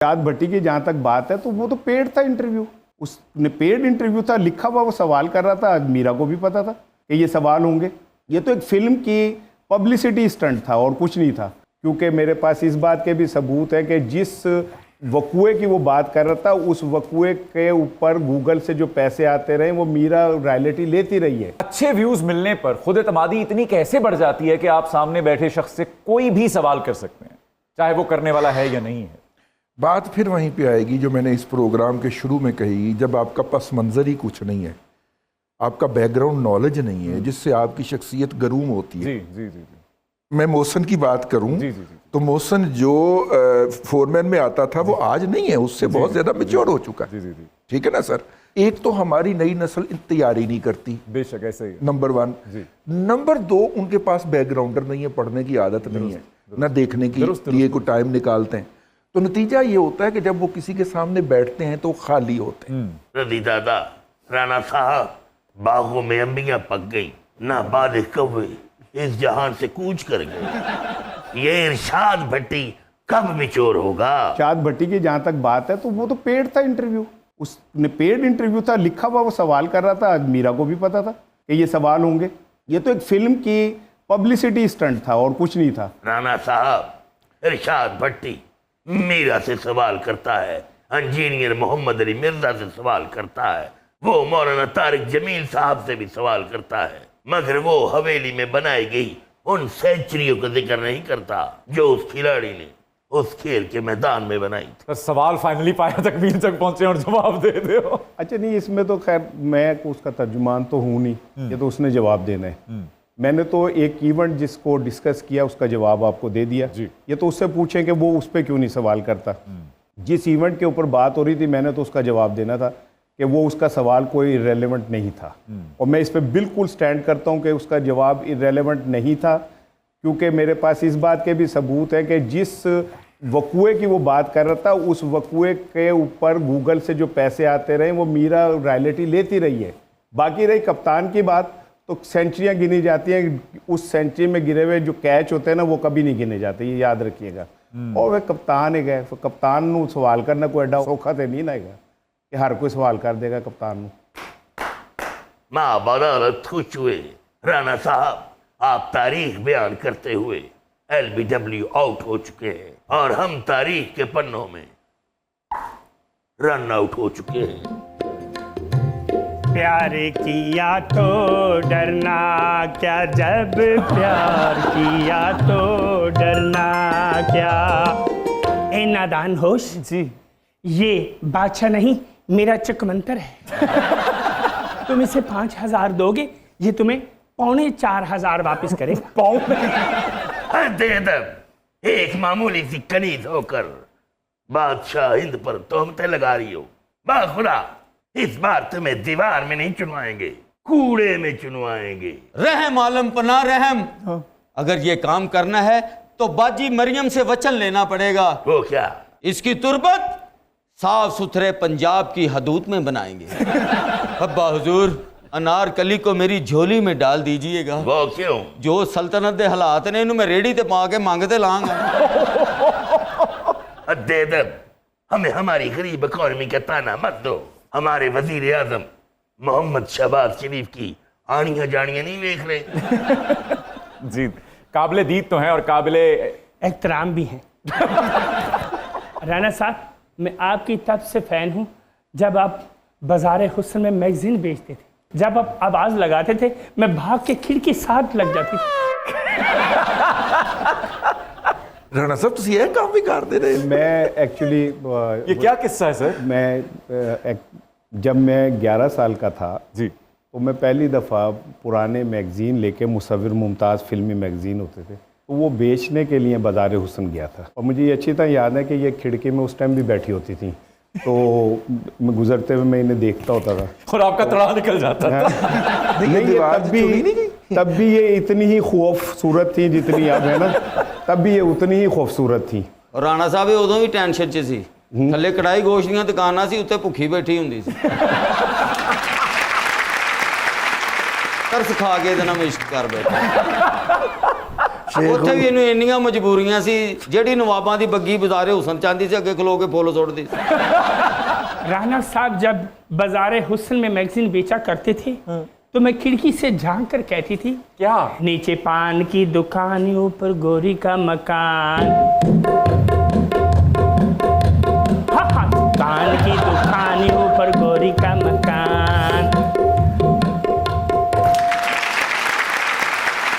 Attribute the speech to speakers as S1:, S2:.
S1: चाँद भट्टी की जहाँ तक बात है तो वो तो पेड था इंटरव्यू, उसने पेड इंटरव्यू था, लिखा हुआ वो सवाल कर रहा था। मीरा को भी पता था कि ये सवाल होंगे। ये तो एक फिल्म की पब्लिसिटी स्टंट था और कुछ नहीं था, क्योंकि मेरे पास इस बात के भी सबूत है कि जिस वकुए की वो बात कर रहा था उस वकुए के ऊपर गूगल से जो पैसे आते रहे वो मीरा रॉयल्टी लेती रही है।
S2: अच्छे व्यूज मिलने पर खुद एतमादी इतनी कैसे बढ़ जाती है कि आप सामने बैठे शख्स से कोई भी सवाल कर सकते हैं, चाहे वो करने वाला है या नहीं है।
S3: बात फिर वहीं पे आएगी जो मैंने इस प्रोग्राम के शुरू में कही, जब आपका पस मंजर ही कुछ नहीं है, आपका बैकग्राउंड नॉलेज नहीं है जिससे आपकी शख्सियत गरूम होती है।
S2: जी जी जी, जी।
S3: मैं मोहसन की बात करूं
S2: जी, जी, जी।
S3: तो मोहसन जो फोरमैन में आता था वो आज नहीं है, उससे बहुत ज्यादा मेच्योर हो चुका है।
S2: जी जी जी,
S3: ठीक है ना सर। एक तो हमारी नई नस्ल तैयारी नहीं करती,
S2: बेशक ऐसे ही है।
S3: नंबर 1।
S2: जी।
S3: नंबर 2, उनके पास बैकग्राउंडर नहीं है, पढ़ने की आदत नहीं है, ना देखने की लिए कोई टाइम निकालते हैं। तो नतीजा ये होता है कि जब वो किसी के सामने बैठते हैं तो खाली होते हैं।
S4: रदी दादा, राणा साहब, बागों में अंबियां पक गई, ना बालिग कौवे इस जहान से कूच कर गए। ये इरशाद भट्टी कब मिचोर होगा?
S1: चाँद भट्टी की जहाँ तक बात है तो वो तो पेड था इंटरव्यू, उसने पेड इंटरव्यू था, लिखा हुआ वो सवाल कर रहा था। मीरा को भी पता था कि ये सवाल होंगे। ये तो एक फिल्म की पब्लिसिटी स्टंट था और कुछ नहीं था।
S4: राणा साहब, इरशाद भट्टी मीरा से सवाल करता है, इंजीनियर मोहम्मद अली मिर्जा से सवाल करता है, वो मौलाना तारिक जमील साहब से भी सवाल करता है, मगर वो हवेली में बनाई गई उन सेंचुरियों का जिक्र नहीं करता जो उस खिलाड़ी ने उस खेल के मैदान में बनाई थी।
S2: तो सवाल फाइनली पाया तकमील तक पहुंचे और जवाब दे दे हो।
S1: अच्छा नहीं, इसमें तो खैर मैं उसका तर्जुमान तो हूँ नहीं, ये तो उसने जवाब देना है। मैंने तो एक इवेंट जिसको डिस्कस किया उसका जवाब आपको दे दिया। ये तो उससे पूछें कि वो उस पर क्यों नहीं सवाल करता। जिस इवेंट के ऊपर बात हो रही थी मैंने तो उसका जवाब देना था कि वो उसका सवाल कोई इरेलेवेंट नहीं था, और मैं इस पर बिल्कुल स्टैंड करता हूँ कि उसका जवाब इरेलेवेंट नहीं था, क्योंकि मेरे पास इस बात के भी सबूत है कि जिस वकुए की वो बात कर रहा था उस वकुए के ऊपर गूगल से जो पैसे आते रहे वो मीरा रॉयल्टी लेती रही है। बाकी रही कप्तान की बात, तो सेंचुरियाँ गिनी जाती हैं, उस सेंचुरी में गिरे हुए जो कैच होते हैं ना वो कभी नहीं गिने जाते, ये याद रखिएगा। और वह कप्तान है गए, तो कप्तान नू सवाल करना कोई एडा सौखा तो नहीं ना है कि हर कोई सवाल कर देगा कप्तान नू।
S4: माँ बदौलत खुश हुए। राणा साहब, आप तारीख बयान करते हुए LBW आउट हो चुके हैं और हम तारीख के पन्नों में रन आउट हो चुके हैं।
S5: प्यार किया तो डरना क्या, जब प्यार किया तो डरना क्या। ए नादान होश
S2: जी,
S5: ये बादशाह नहीं मेरा चकमंतर है। तुम इसे 5,000 दोगे, ये तुम्हें 4,500 वापस करेगा।
S4: अदब, एक मामूली सी कनीज होकर बादशाह हिंद पर तोहमतें लगा रही हो। बाखुदा, इस बार तुम्हें दीवार में नहीं चुनवाएंगे, कूड़े में चुनवाएंगे।
S6: रहम आलम पना रहम, अगर ये काम करना है तो बाजी मरियम से वचन लेना पड़ेगा।
S4: वो क्या?
S6: इसकी तुरबत साफ सुथरे पंजाब की हदूद में बनाएंगे। अब्बा हुजूर, अनारकली को मेरी झोली में डाल दीजिएगा।
S4: वो क्यों? जो
S6: सल्तनत दे हालात ने इन्हों मैं रेडी ते पा के मांगते लांगा।
S4: अदब, हमें हमारी गरीब इकॉनमी का ताना मत दो। हमारे वजीर आजम मोहम्मद शहबाज शरीफ की आनियां जानियां नहीं देख रहे।
S2: जी, काबिले दीद तो हैं और काबिले
S5: एहतराम भी हैं। राणा साहब, मैं आपकी तब से फैन हूँ जब आप बाजार हुस्न में मैगजीन बेचते थे। जब आप आवाज लगाते थे मैं भाग के खिड़की साथ लग जाती थी।
S3: राणा साहब तुम यह काम भी कर दे रहे।
S1: मैं एक्चुअली
S2: ये क्या किस्सा है सर?
S1: मैं जब मैं 11 साल का था
S2: जी,
S1: तो मैं पहली दफ़ा पुराने मैगज़ीन लेके मुसव्विर मुमताज़ फिल्मी मैगज़ीन होते थे तो वो बेचने के लिए बाज़ार हुस्न गया था, और मुझे ये अच्छी तरह याद है कि ये खिड़की में उस टाइम भी बैठी होती थी, तो मैं गुजरते हुए मैं इन्हें देखता होता था
S2: और आपका तड़ा निकल जाता था।
S1: नहीं, तब भी ये इतनी ही खूबसूरत थी जितनी अब है ना, तब भी ये उतनी ही खूबसूरत थी।
S6: और राणा साहब उदों भी टेंशन च सी, थले कढ़ाई गोश्त दी दुकानां सी, उत्ते भुखी बैठी हुंदी सी। तरस खा के इतना इश्क कर बैठा। ਉੱਥੇ ਵੀ ਇਹਨੂੰ ਇੰਨੀਆਂ ਮਜਬੂਰੀਆਂ ਸੀ, ਜਿਹੜੀ ਨਵਾਬਾਂ ਦੀ ਬੱਗੀ ਬਾਜ਼ਾਰੇ ਹੁਸਨ ਚਾਂਦੀ ਸੀ, ਅੱਗੇ ਖਲੋ ਕੇ ਫੁੱਲ ਸੁੱਟਦੀ ਸੀ।
S5: राना साहब जब बाजार हुस्न में मैगजीन बेचा करते थे तो मैं खिड़की से झांक कर कहती थी,
S2: क्या?
S5: नीचे पान की दुकान, ऊपर गोरी का मकान। हाँ हाँ, पान की दुकान